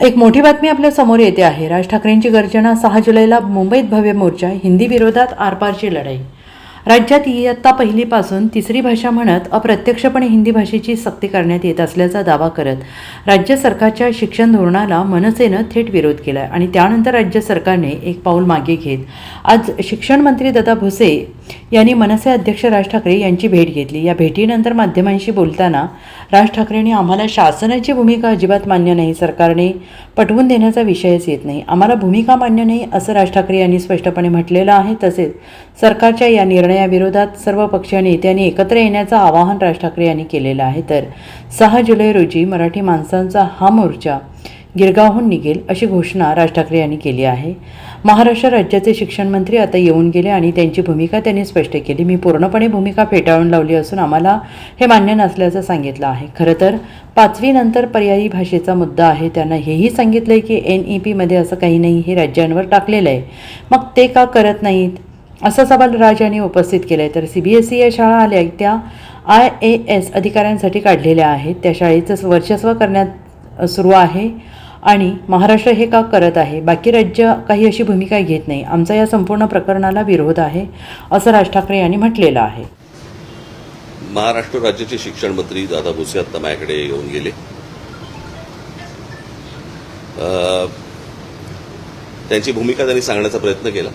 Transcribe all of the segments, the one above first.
एक मोठी बातमी आपल्या समोर येते आहे। राज ठाकरेंची गर्जना, 6 जुलैला मुंबईत भव्य मोर्चा, हिंदी विरोधात आरपारची लढाई। राज्यात इयत्ता पहिलीपासून तिसरी भाषा म्हणत अप्रत्यक्षपणे हिंदी भाषेची सक्ती करण्यात येत असल्याचा दावा करत राज्य सरकारच्या शिक्षण धोरणाला मनसेनं थेट विरोध केला आणि त्यानंतर राज्य सरकारने एक पाऊल मागे घेत आज शिक्षण मंत्री दादा भुसे यांनी मनसे अध्यक्ष राज ठाकरे यांची भेट घेतली। या भेटीनंतर माध्यमांशी बोलताना राज ठाकरेंनी आम्हाला शासनाची भूमिका अजिबात मान्य नाही, सरकारने पटवून देण्याचा विषयच येत नाही, आम्हाला भूमिका मान्य नाही असं राज ठाकरे यांनी स्पष्टपणे म्हटलेलं आहे। तसेच सरकारच्या या निर्णयाविरोधात सर्व पक्षीय नेत्यांनी एकत्र येण्याचं आवाहन राज ठाकरे यांनी केलेलं आहे। तर 6 जुलै रोजी मराठी माणसांचा हा मोर्चा गिरगावहून निघेल अशी घोषणा राज ठाकरे यांनी केली आहे। महाराष्ट्र राज्याचे शिक्षण मंत्री आता येऊन गेले आणि त्यांची भूमिका त्यांनी स्पष्ट केली। मी पूर्णपणे भूमिका फेटाळून लावली असून आम्हाला हे मान्य नसल्याचं सांगितलं आहे। खरं तर 5वी नंतर पर्यायी भाषेचा मुद्दा आहे। त्यांना हेही सांगितलंय की NEP मध्ये असं काही नाही, हे राज्यांवर टाकलेलं आहे, मग ते का करत नाहीत असा सवाल राज यांनी उपस्थित केलाय। तर CBSE या शाळा आल्या त्या IAS अधिकाऱ्यांसाठी काढलेल्या आहेत, त्या शाळेचं वर्चस्व करण्यात सुरू आहे आणि महाराष्ट्र हे का करत आहे, बाकी राज्य काही अशी भूमिका घेत नाही, आमचा या संपूर्ण प्रकरणाला विरोध आहे असं राज ठाकरे यांनी म्हटलेलं आहे। महाराष्ट्र राज्याचे शिक्षण मंत्री दादा भुसे आता माझ्याकडे येऊन गेले। त्यांची भूमिका त्यांनी सांगण्याचा प्रयत्न केला।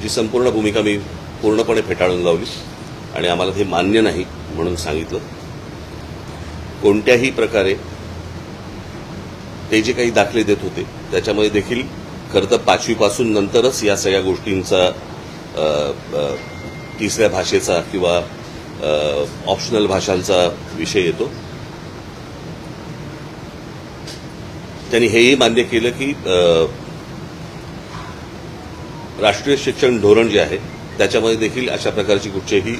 जी संपूर्ण भूमिका मी पूर्णपणे फेटाळून लावली आणि आम्हाला ते मान्य नाही म्हणून सांगितलं। कोणत्याही प्रकारे ते जे काही दाखले देत होते त्याच्यामध्ये देखील खरं तर 5वी पासून नंतरच या सगळ्या गोष्टींचा तिसऱ्या भाषेचा किंवा ऑप्शनल भाषांचा विषय येतो। त्यांनी हेही मान्य केलं की राष्ट्रीय शिक्षण धोरण जे आहे त्याच्यामध्ये देखील अशा प्रकारची कुठचीही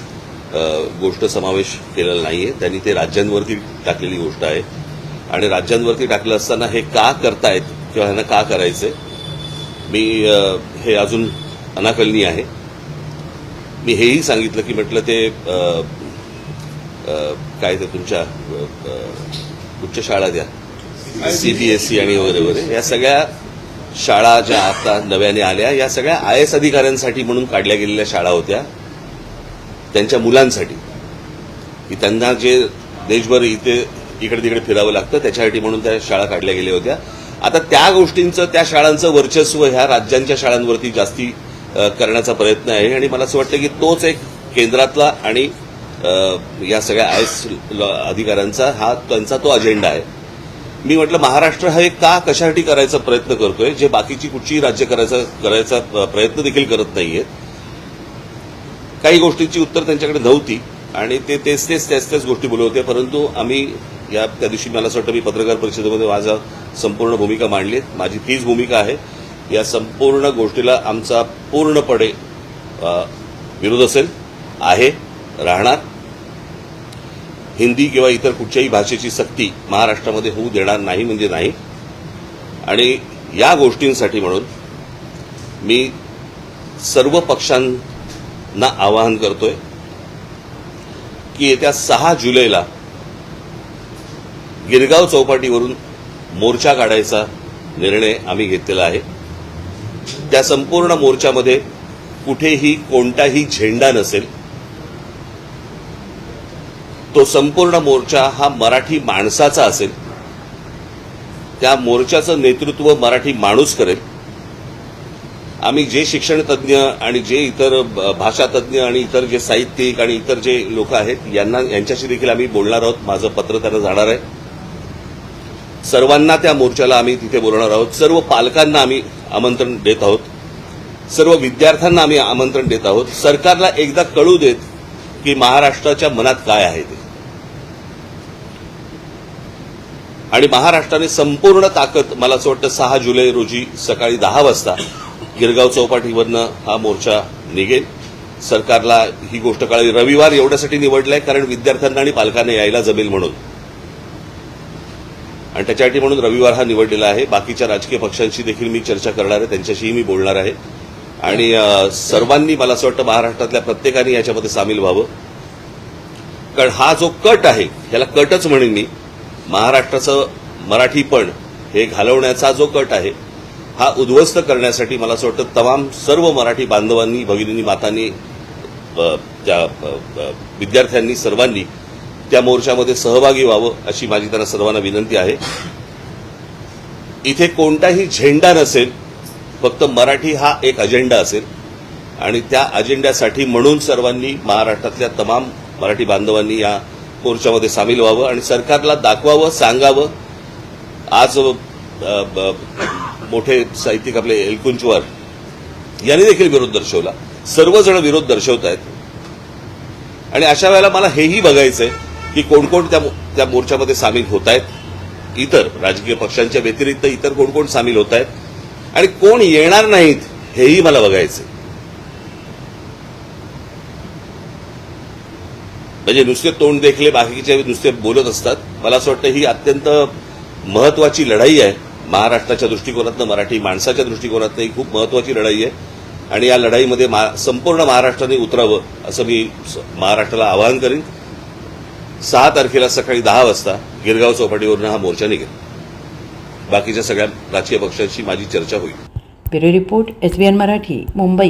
गोष्ट समावेश केलेला नाहीये। त्यांनी ते राज्यांवरती टाकलेली गोष्ट आहे आणि राज्यांवरती टाकलं असताना हे का करतायत किंवा ह्यांना का करायचंय मी हे अजून अनाकलनीय आहे। मी हेही सांगितलं की म्हटलं ते काय ते तुमच्या उच्च शाळा द्या CBSE आणि वगैरे वगैरे या सगळ्या शाळा ज्या आता नव्याने आल्या या सगळ्या IAS अधिकाऱ्यांसाठी म्हणून काढल्या गेलेल्या शाळा होत्या, त्यांच्या मुलांसाठी की त्यांना जे देशभर इकडे तिकडे फिरावं लागतं त्याच्यासाठी म्हणून त्या शाळा काढल्या गेल्या होत्या। आता त्या गोष्टींचं त्या शाळांचं वर्चस्व ह्या राज्यांच्या शाळांवरती जास्ती करण्याचा प्रयत्न आहे आणि मला असं वाटतं की तोच एक केंद्रातला आणि या सगळ्या IAS अधिकाऱ्यांचा हा त्यांचा तो अजेंडा आहे। मी म्हटलं महाराष्ट्र हे का कशासाठी करायचा प्रयत्न करतोय जे बाकीची कुठचीही राज्य करायचा प्रयत्न देखील करत नाहीयेत। काही गोष्टींची उत्तर त्यांच्याकडे नव्हती आणि ते तेच गोष्टी बोलत होते, परंतु आम्ही त्या दिवशी मला असं वाटतं मी पत्रकार परिषदेमध्ये माझा संपूर्ण भूमिका मांडली। माझी तीच भूमिका आहे, या संपूर्ण गोष्टीला आमचा पूर्णपणे विरोध असेल, आहे, राहणार। हिंदी किंवा इतर कुठच्याही भाषेची सक्ती महाराष्ट्रामध्ये होऊ देणार नाही म्हणजे नाही आणि या गोष्टींसाठी म्हणून मी सर्व पक्षांना आवाहन करतोय की येत्या 6 जुलैला गिरगाव चौपाटीवरून मोर्चा काढायचा निर्णय आम्ही घेतलेला आहे। त्या संपूर्ण मोर्चामध्ये कुठेही कोणताही झेंडा नसेल, तो संपूर्ण मोर्चा हा मराठी माणसाचा असेल, त्या मोर्चाचं नेतृत्व मराठी माणूस करेल। आम्ही जे शिक्षण तज्ज्ञ आणि जे इतर भाषा तज्ज्ञ आणि इतर जे साहित्यिक आणि इतर जे लोक आहेत यांच्याशी देखील आम्ही बोलणार आहोत। माझं पत्र त्यांना जाणार आहे, सर्वांना त्या मोर्चाला आम्ही तिथे बोलणार आहोत। सर्व पालकांना आम्ही आमंत्रण देत आहोत, सर्व विद्यार्थ्यांना आम्ही आमंत्रण देत आहोत। सरकारला एकदा कळू देत की महाराष्ट्राच्या मनात काय आहे ते आणि महाराष्ट्राने संपूर्ण ताकद मला असं वाटतं 6 जुलै रोजी सकाळी 10 वाजता गिरगाव चौपाटीवरनं हा मोर्चा निघेल। सरकारला ही गोष्ट कळली, रविवार एवढ्यासाठी निवडलाय कारण विद्यार्थ्यांना आणि पालकांना यायला जमेल म्हणून आणि त्याच्यासाठी म्हणून रविवार हा निवडलेला आहे। बाकीच्या राजकीय पक्षांशी देखील मी चर्चा करणार आहे, त्यांच्याशीही मी बोलणार आहे आणि सर्वांनी मला असं वाटतं महाराष्ट्रातल्या प्रत्येकाने याच्यामध्ये सामील व्हावं। कारण हा जो कट आहे ह्याला कटच म्हणेन मी, महाराष्ट्राचं मराठीपण हे घालवण्याचा जो कट आहे हा उद्ध्वस्त करण्यासाठी मला असं वाटतं तमाम सर्व मराठी बांधवांनी, भगिनींनी, मातांनी, त्या विद्यार्थ्यांनी, सर्वांनी त्या मोर्चामध्ये सहभागी व्हावं अशी माझी त्यांना सर्वांना विनंती आहे. इथे कोणताही झेंडा नसेल, फक्त मराठी हा एक अजेंडा असेल आणि त्या अजेंड्यासाठी म्हणून सर्वांनी, महाराष्ट्रातल्या तमाम मराठी बांधवांनी या मोर्चामध्ये सामील व्हावं आणि सरकारला दाखवावं, सांगावं. आज मोठे साहित्यिक आपले एलकुंचवार यांनी देखील विरोध दर्शवला. सर्वजण विरोध दर्शवत आहेत आणि अशा वेळेला मला हेही बघायचंय की कोण कोण त्या मोर्चामध्ये सामील होत आहेत. इतर राजकीय पक्षांच्या व्यतिरिक्त इतर कोण कोण सामील होत आहेत आणि कोण येणार नाहीत हेही मला बघायचंय. म्हणजे नुसते तोंड देखले बाकीचे नुसते बोलत असतात. मला असं वाटतं ही अत्यंत महत्वाची लढाई आहे. महाराष्ट्राच्या दृष्टिकोनातनं, मराठी माणसाच्या दृष्टिकोनातनं ही खूप महत्वाची लढाई आहे आणि या लढाईमध्ये संपूर्ण महाराष्ट्राने उतरावं असं मी महाराष्ट्राला आवाहन करीन. 6 तारखेला सकाळी 10 वाजता गिरगाव चौपाटीवरून हा मोर्चा निघेल. बाकीच्या सगळ्या राजकीय पक्षांशी माझी चर्चा होईल. Bureau report, SBN Marathi, Mumbai.